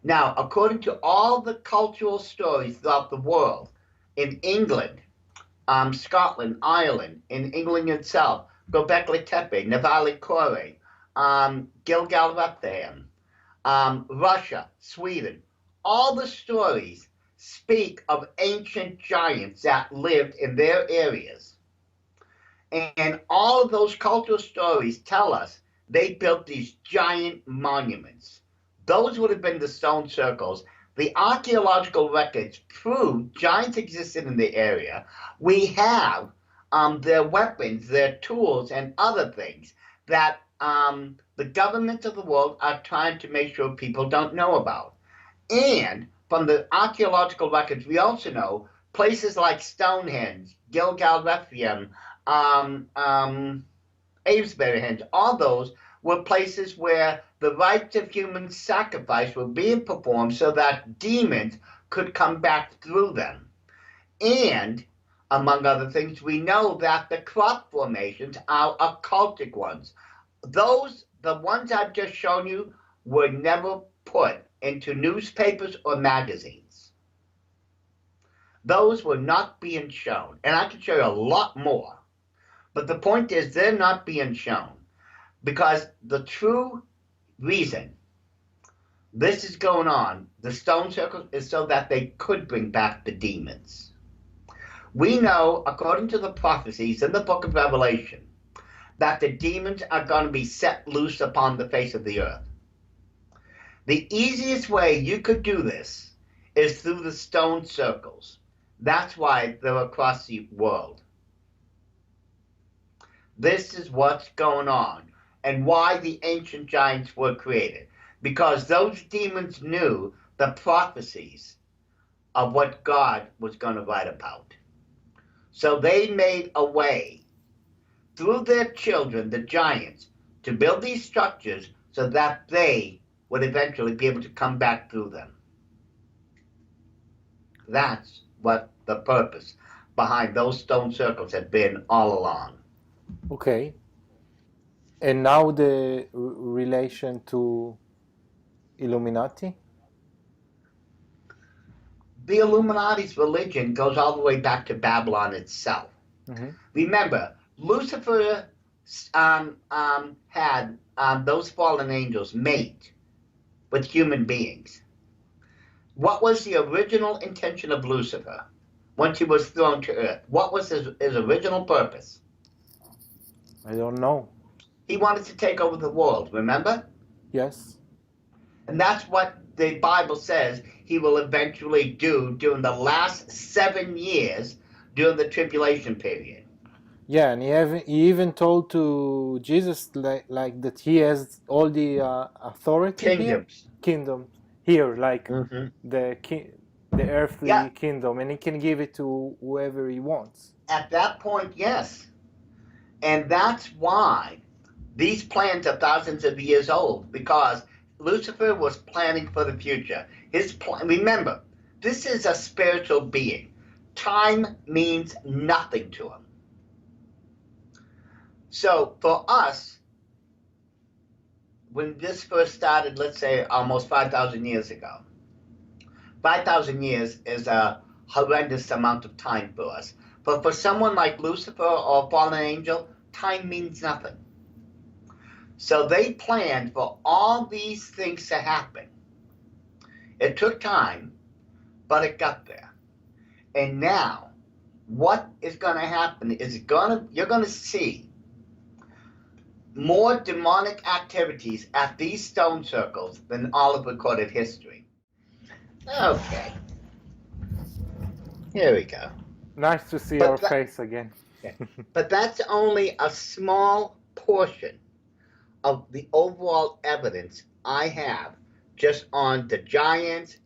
Now, according to all the cultural stories throughout the world, in England, Scotland, Ireland, in England itself, Göbekli Tepe, Navali Kore, Gilgal-Reptham, Russia, Sweden, all the stories speak of ancient giants that lived in their areas. And all of those cultural stories tell us they built these giant monuments. Those would have been the stone circles. The archaeological records prove giants existed in the area. We have their weapons, their tools, and other things that the governments of the world are trying to make sure people don't know about. And from the archaeological records, we also know places like Stonehenge, Gilgal-Reptham, Avesbury-Henge, all those were places where the rites of human sacrifice were being performed so that demons could come back through them. And, among other things, we know that the crop formations are occultic ones. Those, the ones I've just shown you, were never put into newspapers or magazines. Those were not being shown. And I can show you a lot more. But the point is, they're not being shown. Because the true reason this is going on, the stone circles, is so that they could bring back the demons. We know, according to the prophecies in the book of Revelation, that the demons are going to be set loose upon the face of the earth. The easiest way you could do this is through the stone circles. That's why they're across the world. This is what's going on and why the ancient giants were created. Because those demons knew the prophecies of what God was going to write about. So they made a way through their children, the giants, to build these structures so that they would eventually be able to come back through them. That's what the purpose behind those stone circles had been all along.
Okay. And now the relation to Illuminati?
The Illuminati's religion goes all the way back to Babylon itself.
Mm-hmm.
Remember, Lucifer had those fallen angels mate with human beings. What was the original intention of Lucifer once he was thrown to earth? What was his original purpose?
I don't know.
He wanted to take over the world, remember?
Yes.
And that's what the Bible says he will eventually do during the last 7 years during the tribulation period.
Yeah, and he even told to Jesus like that he has all the authority kingdoms here, like the earthly kingdom, and he can give it to whoever he wants.
At that point, yes. And that's why these plans are thousands of years old, because Lucifer was planning for the future. Remember, this is a spiritual being. Time means nothing to him. So for us, when this first started, let's say almost 5,000 years ago, 5,000 years is a horrendous amount of time for us. But for someone like Lucifer or a fallen angel, time means nothing. So they planned for all these things to happen. It took time, but it got there. And now, what is going to happen is you're going to see more demonic activities at these stone circles than all of recorded history. Okay. Here we go.
Nice to see your face again.
But that's only a small portion of the overall evidence I have just on the giants,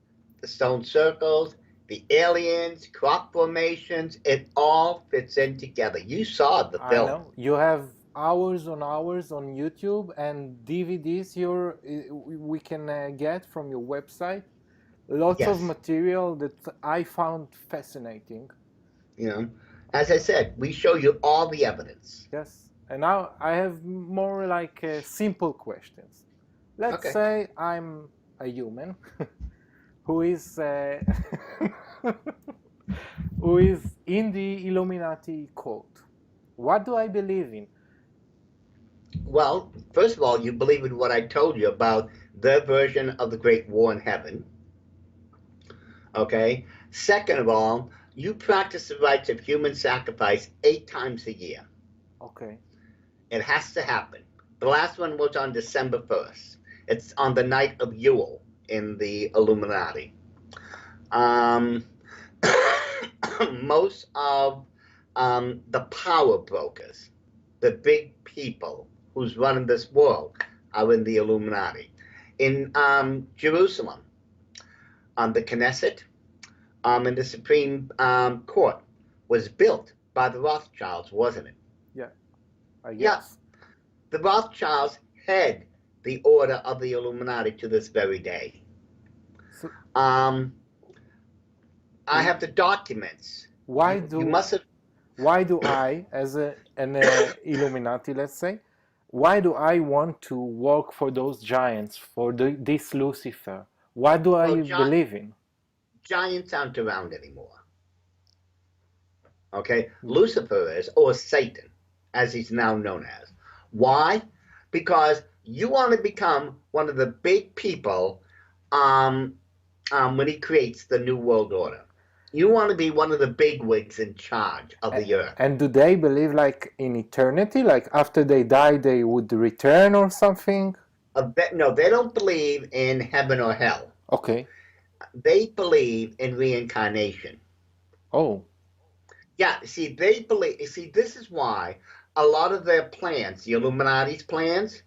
the stone circles, the aliens, crop formations. It all fits in together. You saw the film.
I know. You have hours on hours on YouTube and DVDs we can get from your website. Lots of material that I found fascinating.
You know, as I said, we show you all the evidence.
Yes. And now I have more like simple questions. Let's say I'm a human who is who is in the Illuminati cult. What do I believe in?
Well, first of all, you believe in what I told you about their version of the Great War in Heaven. Okay. Second of all, you practice the rites of human sacrifice 8 times a year.
Okay.
It has to happen. The last one was on December 1st. It's on the night of Yule in the Illuminati. Most of the power brokers, the big people who's running this world, are in the Illuminati. In Jerusalem, the Knesset, and the Supreme Court was built by the Rothschilds, wasn't it?
Yeah, I guess.
Yeah. The Rothschilds head the order of the Illuminati to this very day.
So,
I have the documents.
Why do I, as an Illuminati, let's say, why do I want to work for those giants, for this Lucifer? What do I believe in?
Giants aren't around anymore. Okay? Lucifer is, or Satan, as he's now known as. Why? Because you want to become one of the big people when he creates the New World Order. You want to be one of the big wigs in charge of the earth.
And do they believe like in eternity? Like after they die, they would return or something?
No, they don't believe in heaven or hell.
Okay.
They believe in reincarnation.
Oh.
Yeah, see, they believe, this is why a lot of their plans, the Illuminati's plans,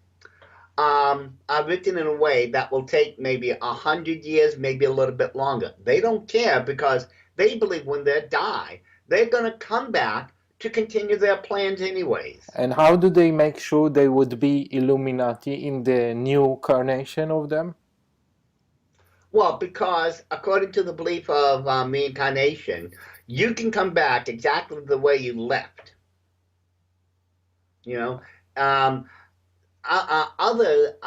are written in a way that will take maybe 100 years, maybe a little bit longer. They don't care because they believe when they die, they're going to come back to continue their plans anyways.
And how do they make sure they would be Illuminati in the new carnation of them?
Well, because according to the belief of reincarnation, you can come back exactly the way you left. You know, other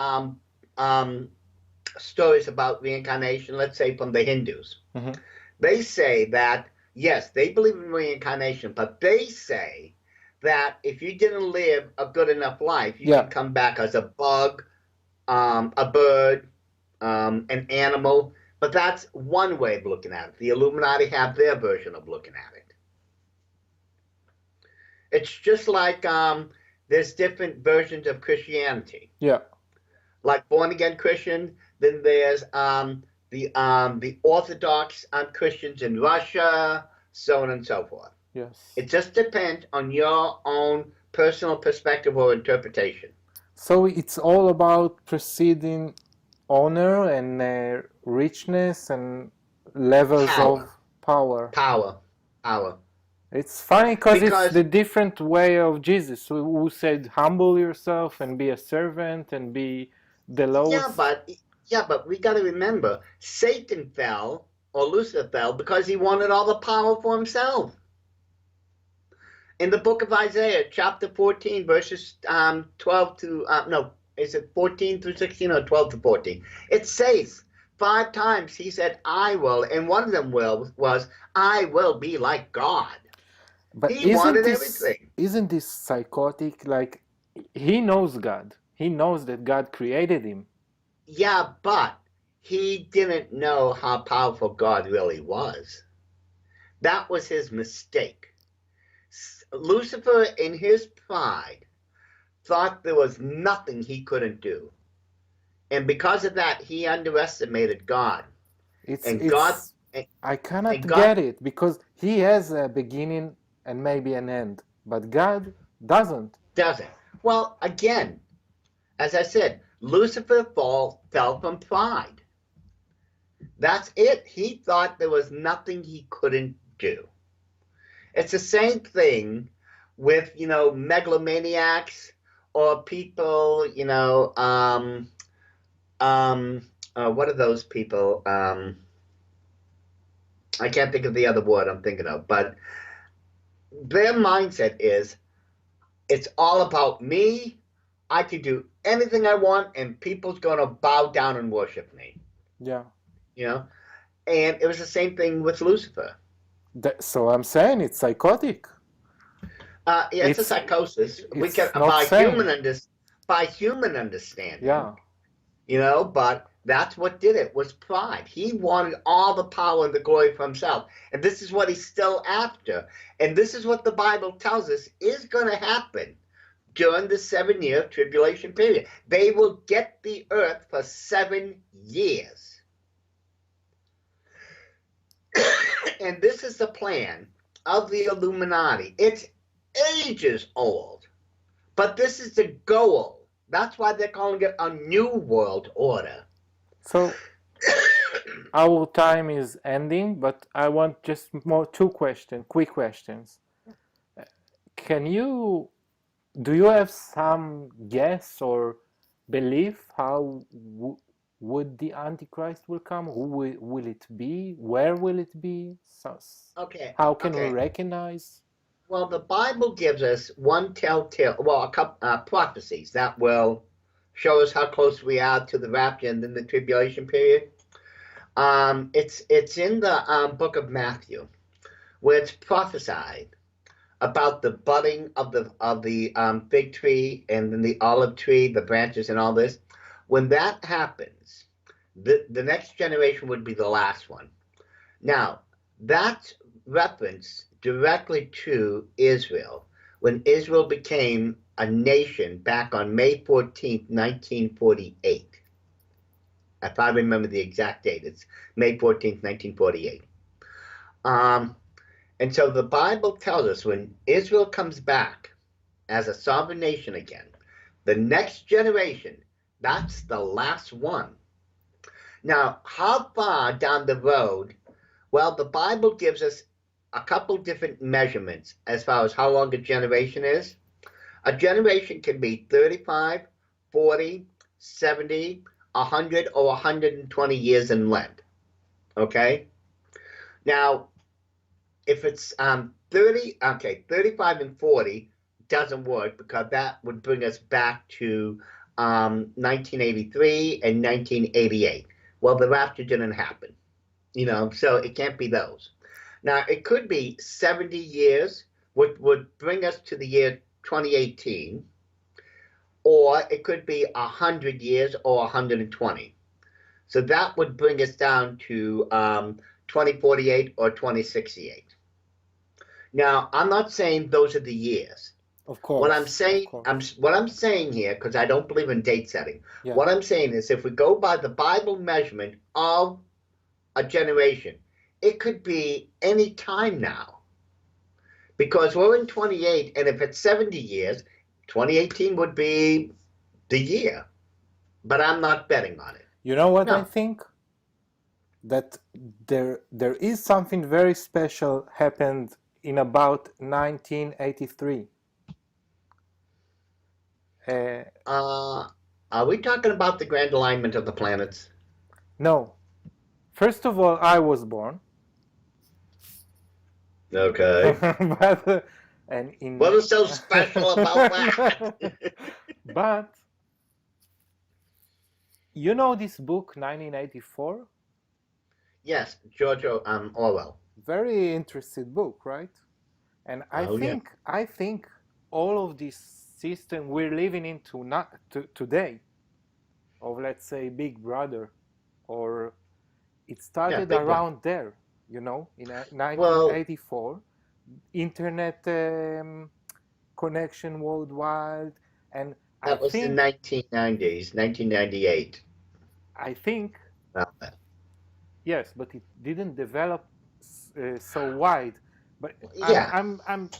stories about reincarnation, let's say from the Hindus, they say that, yes, they believe in reincarnation, but they say that if you didn't live a good enough life, you can come back as a bug, a bird, an animal. But that's one way of looking at it. The Illuminati have their version of looking at it. It's just like there's different versions of Christianity.
Yeah.
Like born-again Christian, then there's the Orthodox Christians in Russia, so on and so forth.
Yes.
It just depends on your own personal perspective or interpretation.
So it's all about preceding honor and richness and levels of power.
Power.
It's funny because it's the different way of Jesus, who said, humble yourself and be a servant and be the lowest.
Yeah, but Yeah, but we got to remember, Satan fell, or Lucifer fell, because he wanted all the power for himself. In the book of Isaiah, chapter 14, verses 12 to, no, is it 14 through 16 or 12 to 14? It says 5 times he said, I will, and one of them was, I will be like God.
But
He wanted everything.
isn't this psychotic? Like, he knows God. He knows that God created him.
Yeah, but he didn't know how powerful God really was. That was his mistake. Lucifer, in his pride, thought there was nothing he couldn't do. And because of that, he underestimated God. And God,
I cannot
and God
get it because he has a beginning and maybe an end, but God doesn't.
doesn't. Well, again, as I said, Lucifer fell from pride. That's it. He thought there was nothing he couldn't do. It's the same thing with, megalomaniacs or people, what are those people? I can't think of the other word I'm thinking of, but their mindset is it's all about me. I can do anything I want, and people's going to bow down and worship me.
Yeah.
And it was the same thing with Lucifer.
So I'm saying it's psychotic.
Yeah, it's a psychosis. We can
not
by
sane.
human understanding.
Yeah.
But that's what did it was pride. He wanted all the power and the glory for himself, and this is what he's still after. And this is what the Bible tells us is going to happen during the 7-year tribulation period. They will get the earth for 7 years. And this is the plan of the Illuminati. It's ages old, but this is the goal. That's why they're calling it a new world order.
So our time is ending, but I want just two quick questions. Do you have some guess or belief how would the Antichrist will come? Who will it be? Where will it be?
Okay.
How can we recognize?
Well, the Bible gives us one a couple prophecies that will show us how close we are to the rapture and then the tribulation period. It's in the book of Matthew, where it's prophesied about the budding of the fig tree and then the olive tree, the branches and all this. When that happens, the next generation would be the last one. Now, that's reference directly to Israel, when Israel became a nation back on May 14th, 1948. If I remember the exact date, it's May 14th, 1948. And so the Bible tells us when Israel comes back as a sovereign nation again, the next generation, that's the last one. Now, how far down the road? Well, the Bible gives us a couple different measurements as far as how long a generation is. A generation can be 35, 40, 70, 100, or 120 years in length. Okay? Now, if it's 35 and 40 doesn't work because that would bring us back to 1983 and 1988. Well, the rapture didn't happen, so it can't be those. Now, it could be 70 years, which would bring us to the year 2018, or it could be 100 years or 120. So that would bring us down to 2048 or 2068. Now, I'm not saying those are the years.
Of course.
What I'm saying here, because I don't believe in date setting.
Yeah.
What I'm saying is, if we go by the Bible measurement of a generation, it could be any time now, because we're in 28, and if it's 70 years, 2018 would be the year. But I'm not betting on it.
You know what I think? That there is something very special happened in about 1983.
Are we talking about the grand alignment of the planets?
No. First of all, I was born.
Okay.
But and in
What is so special about that?
but you know this book 1984?
Yes, Giorgio Orwell.
Very interesting book, right? And I
Oh yeah.
think I think all of this system we're living into not today, of let's say Big Brother, or it
Yeah,
started
big one.
around there, you know, in
Well,
1984, internet connection worldwide, and I
that was the
think
1990s, 1998.
I think
About that.
yes, but it didn't develop so wide. But
Yeah.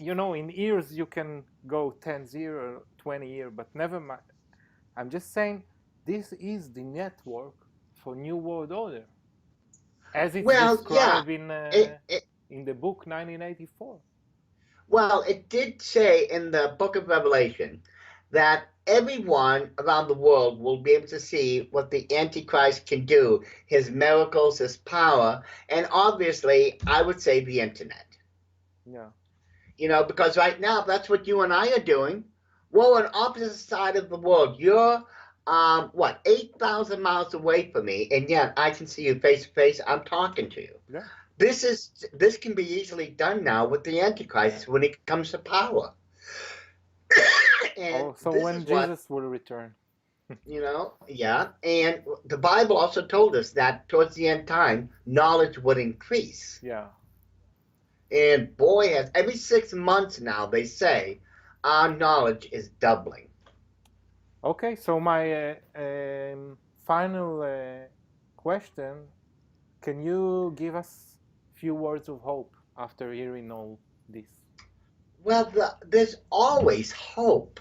you know, in years you can go 10 0, 20 year, but never mind. I'm just saying this is the network for New World Order, as it's
Well, yeah.
described
It, it
in the book 1984.
well, it did say in the Book of Revelation that everyone around the world will be able to see what the Antichrist can do, his miracles, his power, and obviously, I would say the internet.
Yeah.
Because right now that's what you and I are doing. We're on opposite side of the world. You're 8,000 miles away from me, and yet I can see you face to face. I'm talking to you.
Yeah.
This can be easily done now with the Antichrist when it comes to power. And
Oh, so
this
when
is what,
Jesus will return.
yeah. And the Bible also told us that towards the end time, knowledge would increase.
Yeah.
And boy, has every 6 months now, they say, our knowledge is doubling.
Okay, so my final question, can you give us a few words of hope after hearing all this?
Well, there's always hope.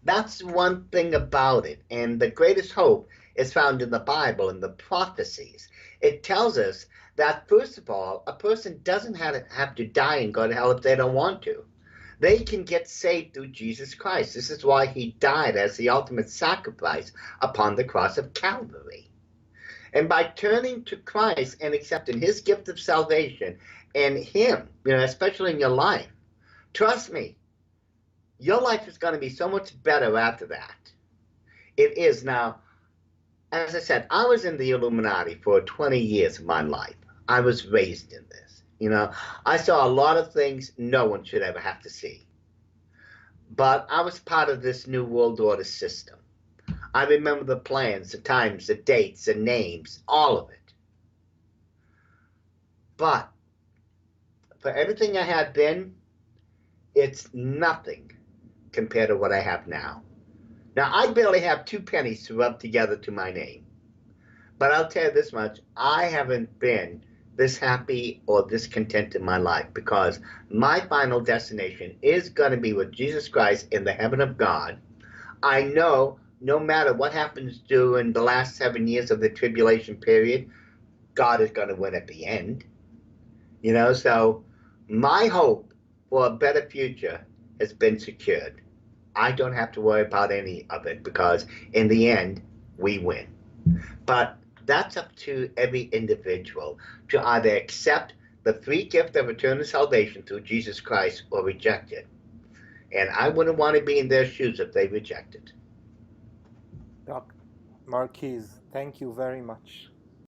That's one thing about it. And the greatest hope is found in the Bible and the prophecies. It tells us that, first of all, a person doesn't have to die and go to hell if they don't want to. They can get saved through Jesus Christ. This is why he died as the ultimate sacrifice upon the cross of Calvary. And by turning to Christ and accepting his gift of salvation and him, especially in your life, trust me, your life is going to be so much better after that. It is now. As I said, I was in the Illuminati for 20 years of my life. I was raised in this. I saw a lot of things no one should ever have to see. But I was part of this New World Order system. I remember the plans, the times, the dates, the names, all of it. But for everything I had then, it's nothing compared to what I have now. Now, I barely have 2 pennies to rub together to my name. But I'll tell you this much, I haven't been this happy or this content in my life, because my final destination is going to be with Jesus Christ in the heaven of God. I know no matter what happens during the last 7 years of the tribulation period, God is going to win at the end. So my hope for a better future has been secured. I don't have to worry about any of it, because in the end, we win. But that's up to every individual to either accept the free gift of eternal salvation through Jesus Christ or reject it. And I wouldn't want to be in their shoes if they reject it.
Doc Marquis, thank you very much.